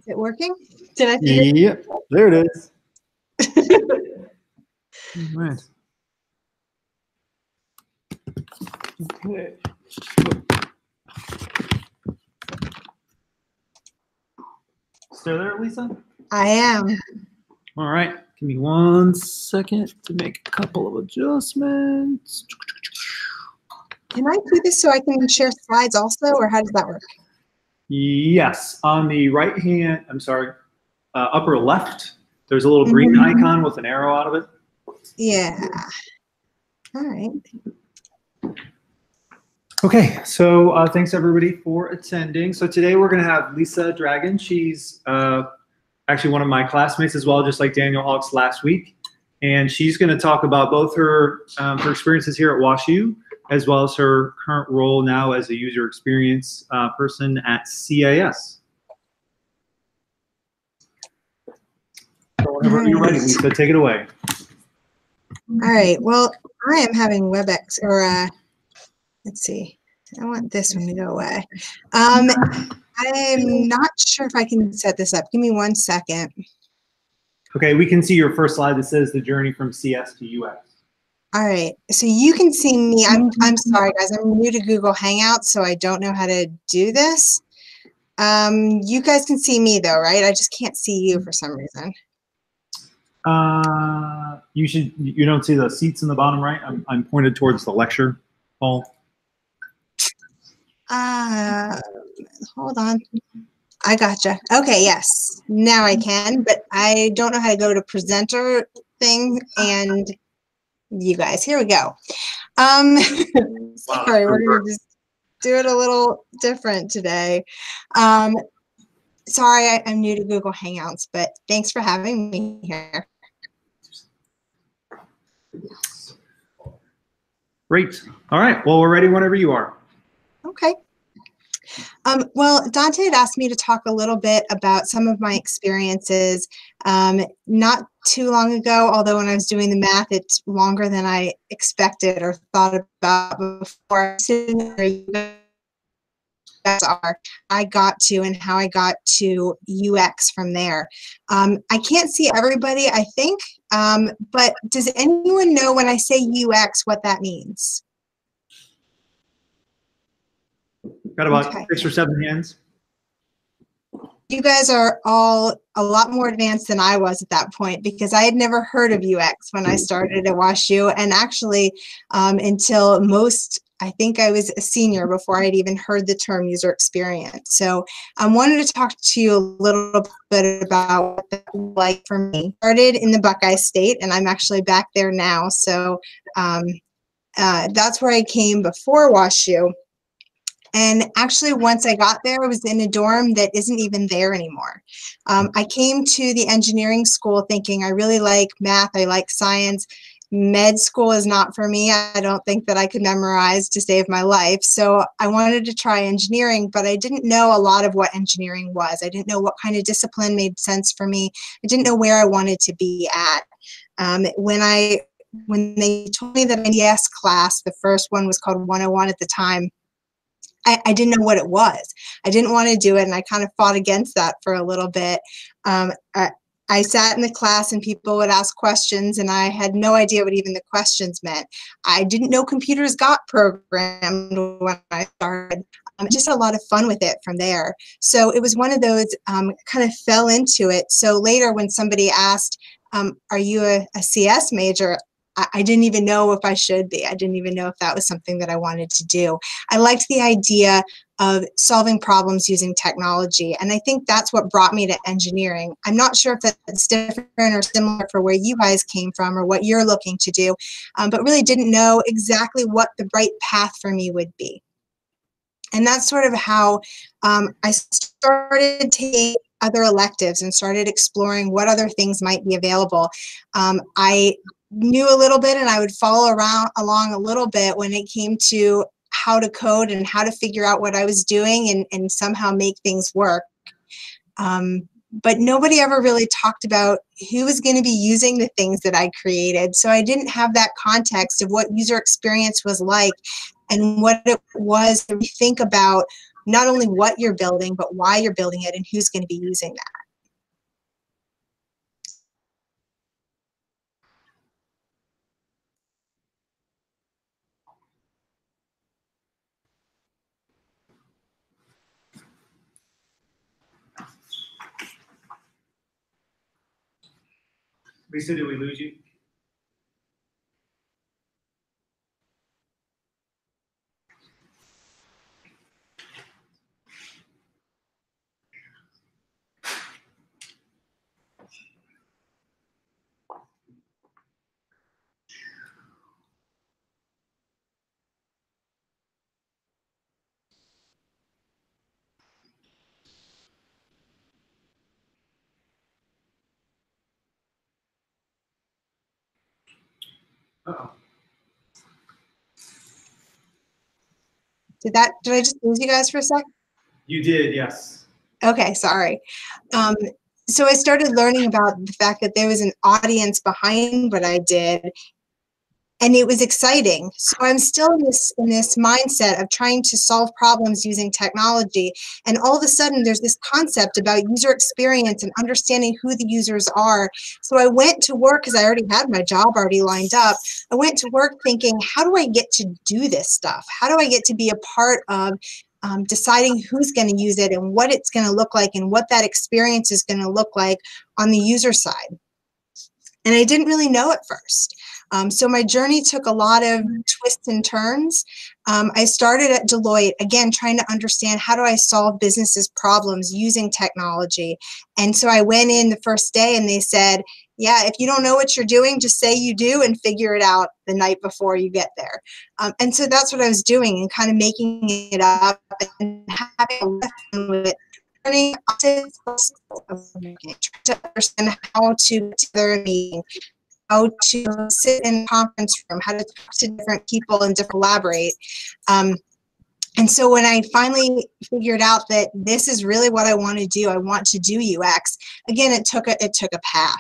it working? Did I figure Yep, there it is. Right. Okay. Still there, Lisa? I am. All right. Give me 1 second to make a couple of adjustments. Can I do this so I can share slides also, or how does that work? Yes. On the right hand, upper left, there's a little green icon with an arrow out of it. Yeah. All right. Okay, so thanks everybody for attending. So today we're going to have Lisa Dragin. She's actually one of my classmates as well, just like Daniel Hawks last week. And she's going to talk about both her experiences here at WashU, as well as her current role now as a user experience person at CIS. So whenever you're ready, Lisa, take it away. All right. Well, I am having WebEx, or let's see. I want this one to go away. I'm not sure if I can set this up. Give me 1 second. Okay, we can see your first slide that says the journey from CS to UX. All right. So you can see me. I'm sorry, guys. I'm new to Google Hangouts, so I don't know how to do this. You guys can see me though, right? I just can't see you for some reason. You don't see the seats in the bottom right? I'm pointed towards the lecture hall. Hold on. I gotcha. Okay, yes. Now I can, but I don't know how to go to presenter thing and you guys. Here we go. Sorry, we're gonna just do it a little different today. Sorry, I'm new to Google Hangouts, but thanks for having me here. Great. All right. Well, we're ready whenever you are. Okay. Well, Dante had asked me to talk a little bit about some of my experiences not too long ago, although when I was doing the math, it's longer than I expected or thought about before. I got to and how I got to UX from there. I can't see everybody, I think, but does anyone know when I say UX what that means? Got about 6 or 7 hands. You guys are all a lot more advanced than I was at that point because I had never heard of UX when I started at WashU, and actually until I think I was a senior before I'd even heard the term user experience. So I wanted to talk to you a little bit about what that was like for me. I started in the Buckeye State, and I'm actually back there now. So that's where I came before WashU. And actually, once I got there, I was in a dorm that isn't even there anymore. I came to the engineering school thinking I really like math, I like science. Med school is not for me. I don't think that I could memorize to save my life. So I wanted to try engineering, but I didn't know a lot of what engineering was. I didn't know what kind of discipline made sense for me. I didn't know where I wanted to be at. When they told me that NES class, the first one was called 101 at the time, I didn't know what it was. I didn't want to do it, and I kind of fought against that for a little bit. I sat in the class, and people would ask questions, and I had no idea what even the questions meant. I didn't know computers got programmed when I started. Just a lot of fun with it from there. So it was one of those, kind of fell into it. So later when somebody asked, are you a CS major? I didn't even know if I should be. I didn't even know if that was something that I wanted to do. I liked the idea of solving problems using technology, and I think that's what brought me to engineering. I'm not sure if that's different or similar for where you guys came from or what you're looking to do, but really didn't know exactly what the right path for me would be. And that's sort of how I started taking other electives and started exploring what other things might be available. I knew a little bit, and I would follow along a little bit when it came to how to code and how to figure out what I was doing and somehow make things work. But nobody ever really talked about who was going to be using the things that I created. So I didn't have that context of what user experience was like and what it was to think about not only what you're building, but why you're building it and who's going to be using that. Lisa, did we lose you? Uh-oh. Did I just lose you guys for a sec? You did, yes. Okay, sorry. So I started learning about the fact that there was an audience behind what I did, and it was exciting. So I'm still in this mindset of trying to solve problems using technology, and all of a sudden there's this concept about user experience and understanding who the users are. So I went to work, because I already had my job already lined up. I went to work thinking, how do I get to do this stuff? How do I get to be a part of deciding who's going to use it and what it's going to look like and what that experience is going to look like on the user side? And I didn't really know at first. So my journey took a lot of twists and turns. I started at Deloitte, again, trying to understand, how do I solve businesses' problems using technology? And so I went in the first day and they said, yeah, if you don't know what you're doing, just say you do and figure it out the night before you get there. And so that's what I was doing, and kind of making it up and having a lesson with it. Learning to understand how to put together a meeting, how to sit in a conference room, how to talk to different people and to collaborate. And so when I finally figured out that this is really what I want to do, I want to do UX, again, it took a path.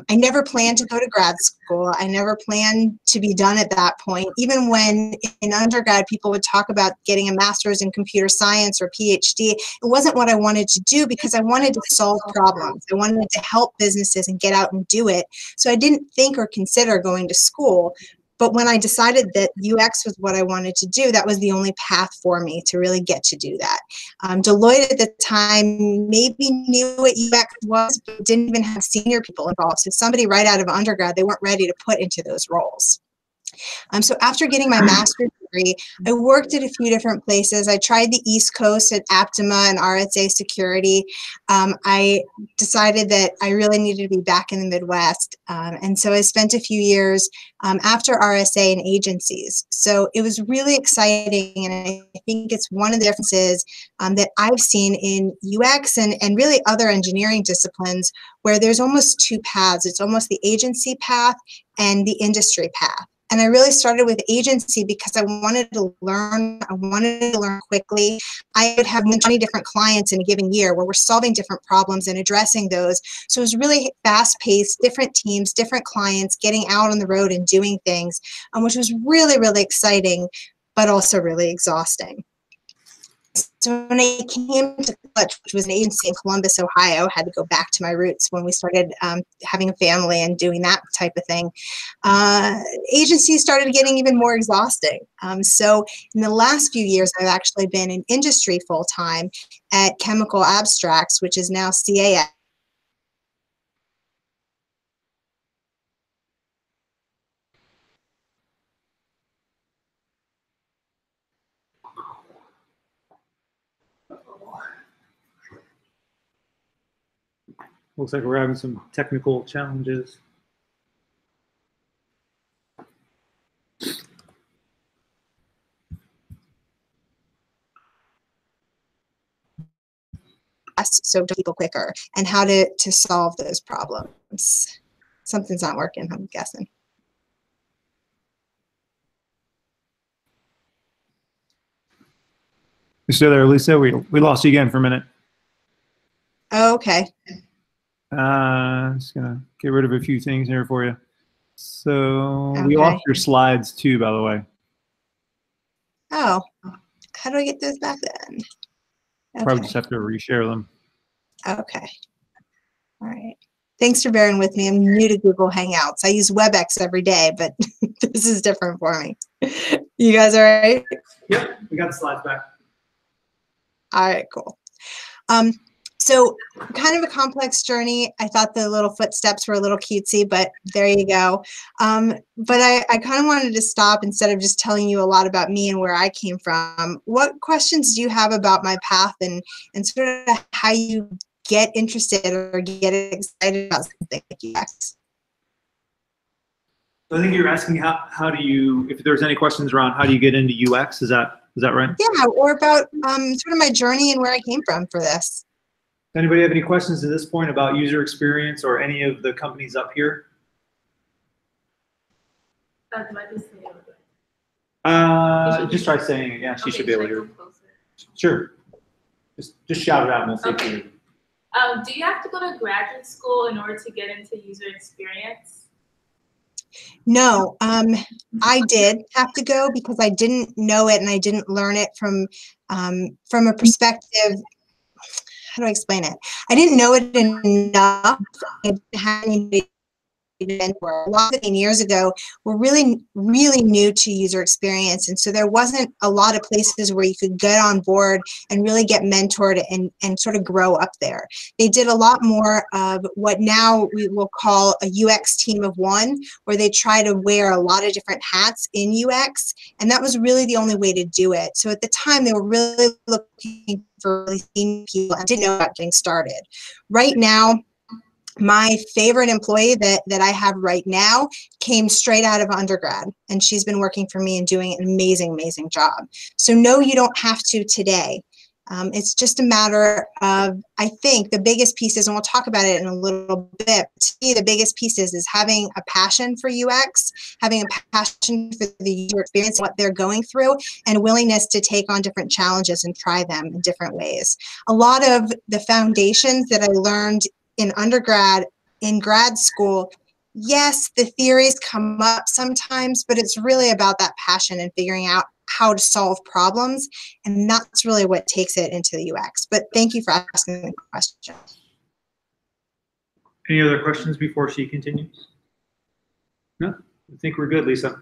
I never planned to go to grad school. I never planned to be done at that point. Even when in undergrad, people would talk about getting a master's in computer science or PhD, it wasn't what I wanted to do, because I wanted to solve problems. I wanted to help businesses and get out and do it. So I didn't think or consider going to school. But when I decided that UX was what I wanted to do, that was the only path for me to really get to do that. Deloitte at the time maybe knew what UX was, but didn't even have senior people involved. So somebody right out of undergrad, they weren't ready to put into those roles. So after getting my master's degree, I worked at a few different places. I tried the East Coast at Aptima and RSA Security. I decided that I really needed to be back in the Midwest. And so I spent a few years after RSA in agencies. So it was really exciting. And I think it's one of the differences that I've seen in UX and really other engineering disciplines, where there's almost two paths. It's almost the agency path and the industry path. And I really started with agency because I wanted to learn. I wanted to learn quickly. I would have 20 different clients in a given year where we're solving different problems and addressing those. So it was really fast-paced, different teams, different clients, getting out on the road and doing things, which was really, really exciting, but also really exhausting. So when I came to Clutch, which was an agency in Columbus, Ohio, I had to go back to my roots when we started having a family and doing that type of thing. Agencies started getting even more exhausting. So in the last few years, I've actually been in industry full-time at Chemical Abstracts, which is now CAS. Looks like we're having some technical challenges. So to people quicker, and how to solve those problems. Something's not working, I'm guessing. You still there, Lisa? We lost you again for a minute. Oh, okay. Just gonna get rid of a few things here for you. So Okay. we lost your slides too, by the way. Oh, how do I get those back then? Okay. Probably just have to reshare them. Okay. All right. Thanks for bearing with me. I'm new to Google Hangouts. I use WebEx every day, but this is different for me. You guys all right? Yep, we got the slides back. All right, cool. So kind of a complex journey. I thought the little footsteps were a little cutesy, but there you go. But I kind of wanted to stop instead of just telling you a lot about me and where I came from. What questions do you have about my path and sort of how you get interested or get excited about something like UX? I think you're asking how do you, if there's any questions around how do you get into UX, is that right? Yeah, or about sort of my journey and where I came from for this. Anybody have any questions at this point about user experience or any of the companies up here? Just try saying it. Yeah, she should be able to hear. Sure. Just shout it out and we'll see. Okay. Do you have to go to graduate school in order to get into user experience? No, I did have to go because I didn't know it and I didn't learn it from a perspective. How do I explain it? I didn't know it enough. I didn't have anybody to mentor. A lot of years ago were really new to user experience, and so there wasn't a lot of places where you could get on board and really get mentored and sort of grow up there. They did a lot more of what now we will call a UX team of one, where they try to wear a lot of different hats in UX, and that was really the only way to do it. So at the time, they were really looking for really senior people and didn't know about getting started. Right now, my favorite employee that I have right now came straight out of undergrad, and she's been working for me and doing an amazing, amazing job. So no, you don't have to today. It's just a matter of, I think the biggest piece is, and we'll talk about it in a little bit, to me the biggest piece is having a passion for UX, having a passion for the user experience, what they're going through, and a willingness to take on different challenges and try them in different ways. A lot of the foundations that I learned in undergrad, in grad school, yes, the theories come up sometimes, but it's really about that passion and figuring out how to solve problems, and that's really what takes it into the UX. But thank you for asking the question. Any other questions before she continues? No? I think we're good, Lisa.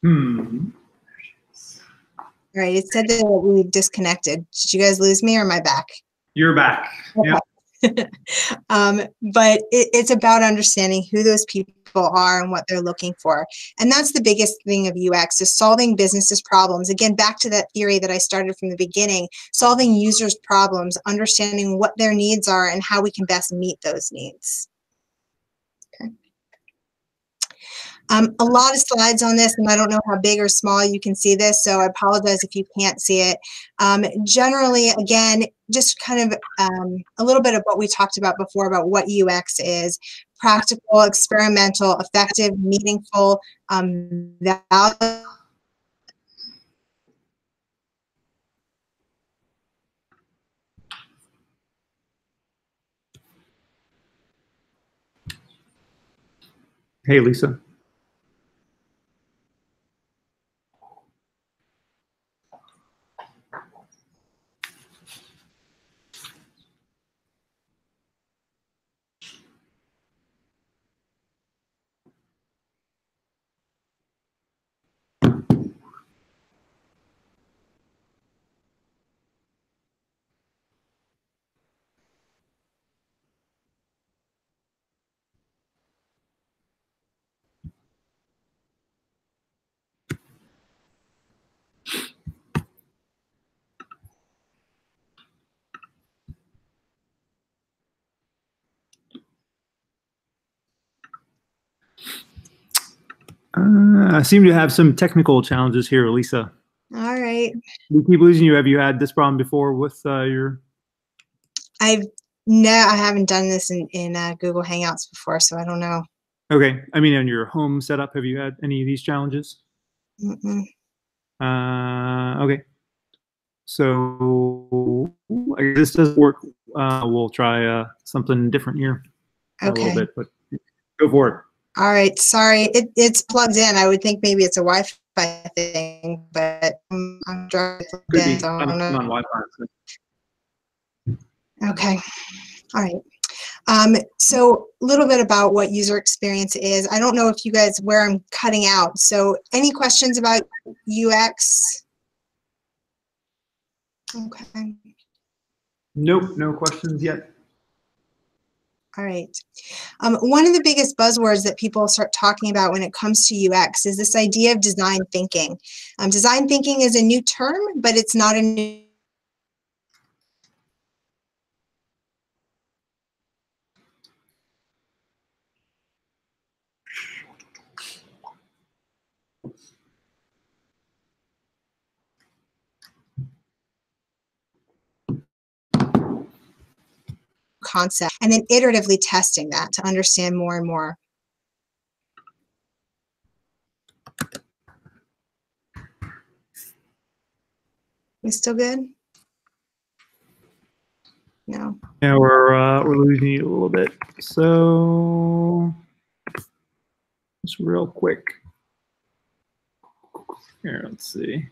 All right, it said that we disconnected. Did you guys lose me or am I back? You're back. Okay. Yeah. But it's about understanding who those people are and what they're looking for. And that's the biggest thing of UX, is solving businesses' problems. Again, back to that theory that I started from the beginning, solving users' problems, understanding what their needs are and how we can best meet those needs. Okay. A lot of slides on this, and I don't know how big or small you can see this, so I apologize if you can't see it. Generally, again, just kind of a little bit of what we talked about before about what UX is: practical, experimental, effective, meaningful, value. Hey, Lisa. I seem to have some technical challenges here, Lisa. All right. We keep losing you. Have you had this problem before with your? I've No, I haven't done this in Google Hangouts before, so I don't know. Okay. I mean, on your home setup, have you had any of these challenges? Mm-mm. Okay. So I guess this doesn't work. We'll try something different here a little Okay. bit, but go for it. All right. Sorry, it's plugged in. I would think maybe it's a Wi-Fi thing, but I'm plugged Could in, be. so I I'm don't know. on Wi-Fi. So. Okay. All right. So a little bit about what user experience is. I don't know if you guys, where I'm cutting out. So any questions about UX? Okay. Nope, no questions yet. All right. One of the biggest buzzwords that people start talking about when it comes to UX is this idea of design thinking. Design thinking is a new term, but it's not a new concept, and then iteratively testing that to understand more and more. We still good? No. Yeah, we're losing you a little bit. So just real quick. Here, let's see.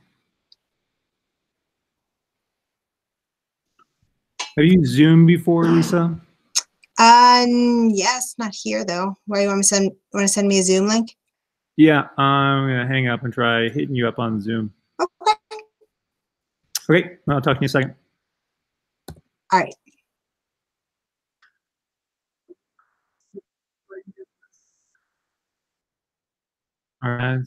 Have you Zoomed before, Lisa? Yes, not here though. Where you want to send me a Zoom link? Yeah, I'm gonna hang up and try hitting you up on Zoom. Okay. Okay, I'll talk to you in a second. All right. All right.